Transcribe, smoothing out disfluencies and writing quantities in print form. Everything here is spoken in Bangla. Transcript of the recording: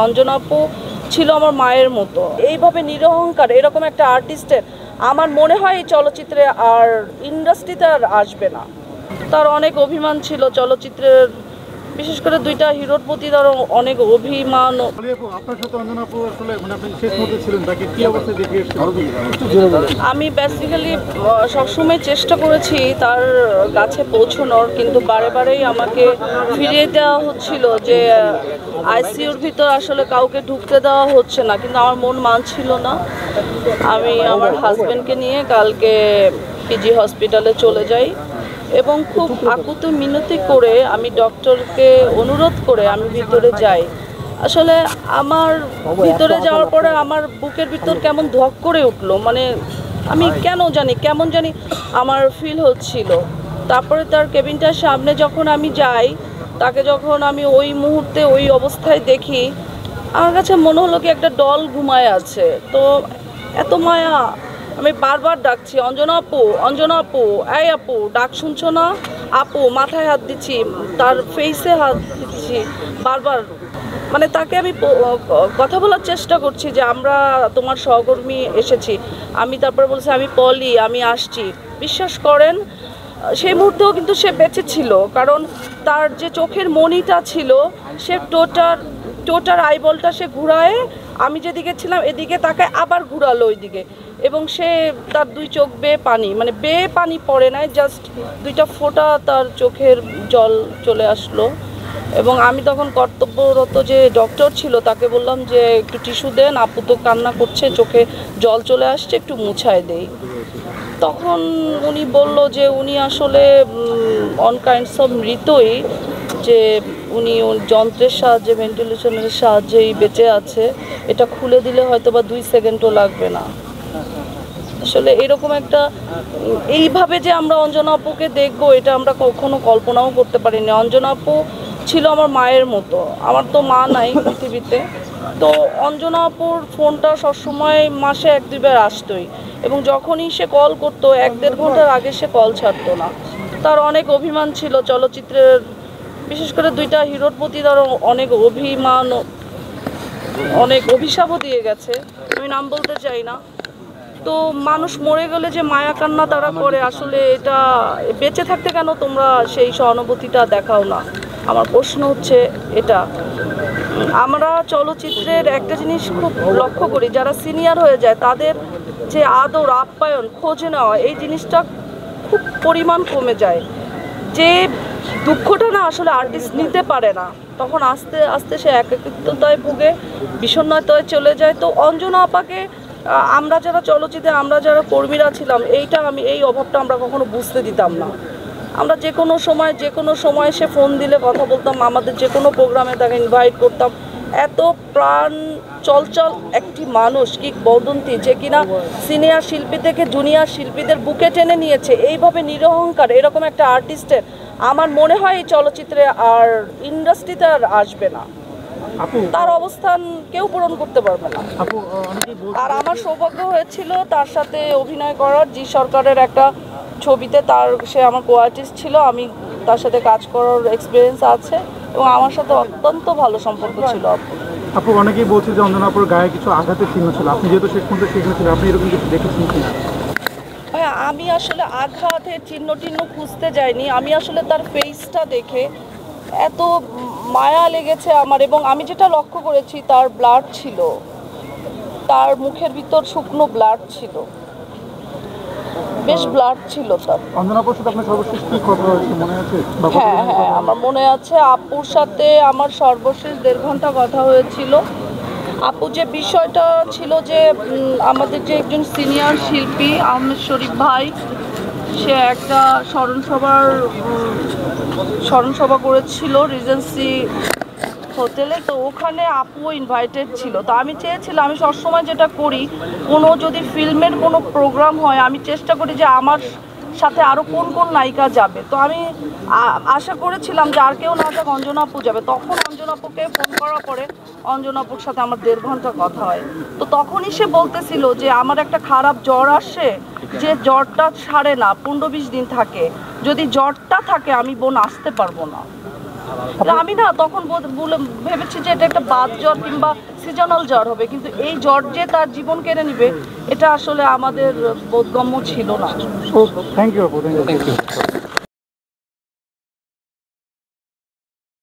অঞ্জনা আপু ছিল আমার মায়ের মতো। এইভাবে নিরহংকার এরকম একটা আর্টিস্টের আমার মনে হয় এই চলচ্চিত্রে আর ইন্ডাস্ট্রিতে আর আসবে না। তার অনেক অভিমান ছিল চলচ্চিত্রের, বিশেষ করে দুইটা হিরোর প্রতি তার অনেক অভিমান। আমি বেসিক্যালি সবসময় চেষ্টা করেছি তার কাছে পৌঁছানোর, কিন্তু বারে বারেই আমাকে ফিরিয়ে দেওয়া হচ্ছিল যে আইসিইউর ভিতর আসলে কাউকে ঢুকতে দেওয়া হচ্ছে না, কিন্তু আমার মন মানছিল না। আমি আমার হাজব্যান্ডকে নিয়ে কালকে পিজি হসপিটালে চলে যাই এবং খুব আকুত মিনতি করে আমি ডক্টরকে অনুরোধ করে আমি ভিতরে যাই। আসলে আমার ভিতরে যাওয়ার পরে আমার বুকের ভিতর কেমন ধক করে উঠলো, মানে আমি কেমন জানি আমার ফিল হচ্ছিল। তারপরে তার কেবিনটার সামনে যখন আমি যাই, তাকে যখন আমি ওই মুহূর্তে ওই অবস্থায় দেখি, আমার কাছে মনে হলো কি একটা ডল ঘুমায় আছে। তো এত মায়া, আমি বারবার ডাকছি অঞ্জনা আপু, এই আপু, ডাক শুনছো না? আপু, মাথায় হাত দিচ্ছি, তার ফেসে হাত দিচ্ছি বারবার, মানে তাকে আমি কথা বলার চেষ্টা করছি যে আমরা তোমার সহকর্মী এসেছি। আমি তারপর বলছি আমি পলি, আমি আসছি। বিশ্বাস করেন সেই মুহূর্তেও কিন্তু সে বেঁচে ছিল, কারণ তার যে চোখের মণিটা ছিল সে টোটার আইবলটা সে ঘুরায়, আমি যেদিকে ছিলাম এদিকে তাকে আবার ঘুরালো ওইদিকে, এবং সে তার দুই চোখ বেয়ে পানি পড়ে নাই, জাস্ট দুইটা ফোঁটা তার চোখের জল চলে আসলো। এবং আমি তখন কর্তব্যরত যে ডক্টর ছিল তাকে বললাম যে একটু টিস্যু দেন, আপু তো কান্না করছে, চোখে জল চলে আসছে, একটু মুছায় দেই। তখন উনি বলল যে উনি আসলে অন কাইন্ডস অফ মৃতই, যে উনি যন্ত্রের সাহায্যে, ভেন্টিলেশনের সাহায্যেই বেঁচে আছে, এটা খুলে দিলে হয়তো বা 2 সেকেন্ডও লাগবে না। আসলে এরকম একটা এইভাবে যে আমরা অঞ্জনা আপুকে দেখবো এটা আমরা কখনো কল্পনাও করতে পারিনি। অঞ্জনা আপু ছিল আমার মায়ের মতো, আমার তো মা নাই পৃথিবীতে। তো অঞ্জনা আপুর ফোনটা সবসময় মাসে 1-2 বার আসতোই, এবং যখনই সে কল করতো 1-1.5 ঘন্টার আগে সে কল ছাড়তো না। তার অনেক অভিমান ছিল চলচ্চিত্রের, বিশেষ করে দুইটা হিরোর প্রতি তার অনেক অভিমান, অনেক অভিশাপও দিয়ে গেছে, আমি নাম বলতে চাই না। তো মানুষ মরে গেলে যে মায়া কান্না তারা করে, আসলে এটা বেঁচে থাকতে কেন তোমরা সেই সহানুভূতিটা দেখাও না? আমার প্রশ্ন হচ্ছে এটা। আমরা চলচ্চিত্রের একটা জিনিস খুব লক্ষ্য করি, যারা সিনিয়র হয়ে যায় তাদের যে আদর আপ্যায়ন খোঁজ নেওয়া, এই জিনিসটা খুব পরিমাণ কমে যায়। যে দুঃখটা না আসলে আর্টিস্ট নিতে পারে না, তখন আস্তে আস্তে সে একাকিত্বতায় ভুগে, বিষণ্ণতায় চলে যায়। তো অঞ্জনা আপাকে আমরা যারা চলচ্চিত্রে, আমরা যারা কর্মীরা ছিলাম, এই অভাবটা আমরা কখনো বুঝতে দিতাম না। আমরা যে কোনো সময় সে ফোন দিলে কথা বলতাম, আমাদের যে কোনো প্রোগ্রামে তাকে ইনভাইট করতাম। এত প্রাণ চলচল একটি মানুষ, কিংবদন্তি, যে কিনা সিনিয়র শিল্পী থেকে জুনিয়র শিল্পীদের বুকে টেনে নিয়েছে। এইভাবে নিরহংকার এরকম একটা আর্টিস্টের আমার মনে হয় এই চলচ্চিত্রে আর ইন্ডাস্ট্রিতে আর আসবে না। তার অবস্থান কেউ পূরণ করতে পারবে না। আর আমার সৌভাগ্য হয়েছিল তার সাথে অভিনয় করার, জি সরকারের একটা ছবিতে, সে আমার কো আর্টিস্ট ছিল, আমি তার সাথে কাজ করার এক্সপিরিয়েন্স আছে, এবং আমার সাথে অত্যন্ত ভালো সম্পর্ক ছিল। আপু, অনেকেই বলছে যে অঞ্জনা আপুর গায়ে কিছু আঘাতের চিহ্ন ছিল, আপনি যেহেতু শেষ পর্যন্ত সেখানে ছিলেন, আপনি এরকম কিছু দেখেছেন কিনা? হ্যাঁ, আমি আসলে আঘাতের চিহ্ন খুঁজতে যাইনি, আমি আসলে তার ফেসটা দেখে এত মায়া লেগেছে আমার। এবং আমি যেটা লক্ষ্য করেছি, তার ব্লাড ছিল, তার মুখের ভিতর শুকনো ব্লাড ছিল, বেশ ব্লাড ছিল তার। অঞ্জনা আপুর সাথে আপনার সর্বশেষ কি কথা হয়েছে মনে আছে? হ্যাঁ, আমার মনে আছে, আপুর সাথে আমার সর্বশেষ 1.5 ঘন্টা কথা হয়েছিল। আপু যে বিষয়টা ছিল যে আমাদের যে একজন সিনিয়র শিল্পী আহমেদ শরীফ ভাই, সে একটা স্মরণসভা করেছিল রিজেন্সি হোটেলে, তো ওখানে আপুও ইনভাইটেড ছিল। তো আমি চেয়েছিলাম, আমি সবসময় যেটা করি, যদি ফিল্মের কোনো প্রোগ্রাম হয়, আমি চেষ্টা করি যে আমার সাথে আরও কোন নায়িকা যাবে। তো আমি আশা করেছিলাম যে আর কেউ না যাক, অঞ্জনা আপু যাবে। তখন অঞ্জনা আপুকে ফোন করার পরে অঞ্জনা আপুর সাথে আমার 1.5 ঘন্টা কথা হয়। তো তখনই সে বলতেছিল যে আমার একটা খারাপ জ্বর আসে, যে জ্বরটা ছাড়ে না, 15-20 দিন থাকে, যদি জ্বরটা থাকে আমি বোন আসতে পারবো না। আমি না তখন ভেবেছি যে এটা একটা বাত জ্বর কিংবা সিজনাল জ্বর হবে, কিন্তু এই জ্বর যে তার জীবন কেড়ে নিবে এটা আসলে আমাদের বোধগম্য ছিল না। থ্যাংক ইউ আপু, থ্যাংক ইউ।